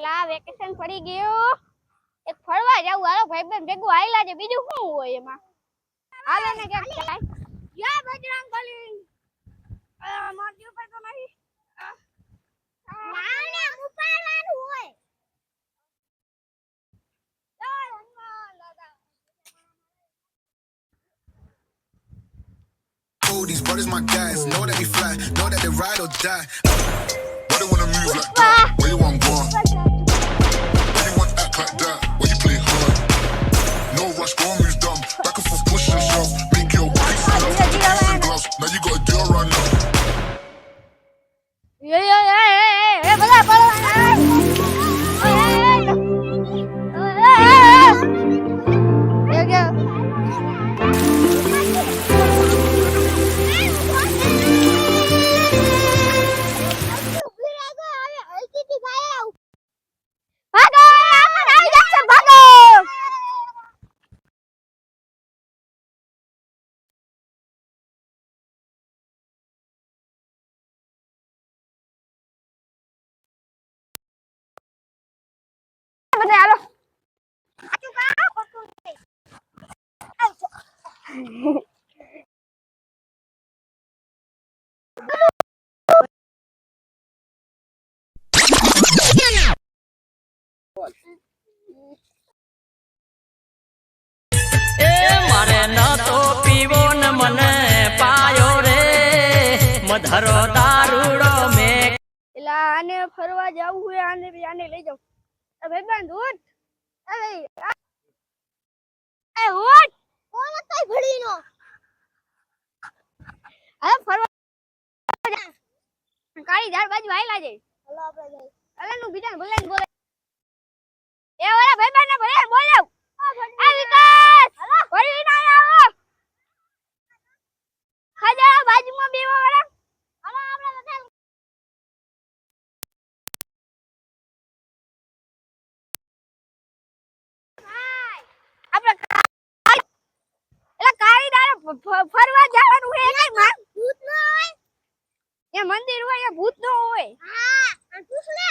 એલા વેકેશન પડી ગયું એક ફરવા જાવું હાલો ભાઈબંધ ભેગું આયલા છે બીજું શું હોય એમાં હાલો ને કે યા બજરંગ બલી મારી ઉપર તો નહીં ના ને ઉપાડવાનું હોય ચાલ હનુમાન દાદા Oh, these brothers my guys, know that we fly, know that they ride or die. Why they wanna move like that? Where you want gone? Why you want act like that? Why you play hard? No rush, go on, moves dumb. Back and forth, push and shove. Make your wife love, kissing gloves. Now you got a deal right now. બધા પડો બધા હાલો આચું કા પકું એ મારે ન તો પીવો ને મને પાયો રે મધરો દારૂડો મે એલા આને ફરવા જાવું હોય આને લઈ જાવ ભાઈબંધ ઉઠ એ ઉઠ કોણ હતો ભડીનો હવે ફરવા કાળી ધાર બાજુ આયલા છે હલો આપણે જઈ અલે નું બીજાને બોલાઈને બોલે એ ઓલા ભાઈબંધ ને ભલે બોલાવ આ વિકાસ ભડી ના આવો ખજા બાજુમાં બેવા વાળા હલો આપણે બધા ફરવા જવાનું હે કઈ માં ભૂત ન હોય એ મંદિર હોય એ ભૂત ન હોય હા અને પૂછ લે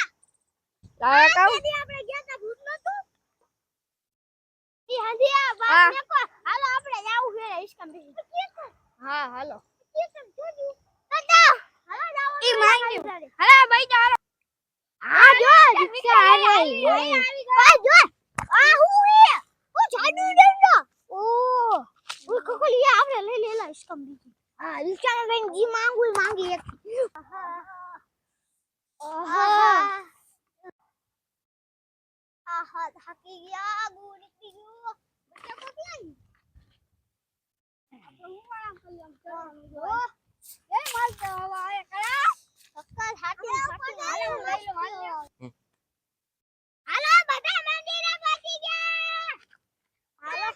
તારે કહું આપણે ગયા તા ભૂત નતું ઈ હંધિયા બાર દેખો હાલો આપણે જાવું છે ઇસ્કમ હા હાલો ઇસ્કમ જોજો દાદા હાલો જાવ ઈ માંગી હાલો ભાઈ ચાલો આ જો રિક્ષા આવી આ જો આ હું હે ઓ જાડુ ડંડો ઓ वो कोकोलिया आपने ले ले ला इसका भी हां इसका में जी मांगू मांगी एक आहा थकी गया गु निकली गयो बच्चा को क्या अब હું વાળા કલ્યામ કરો એ માલ તો આવે કરા સક્કા હાથી હાલો લઈ લો હાલો બધા મંદિરે પહોંચી ગયા હાલો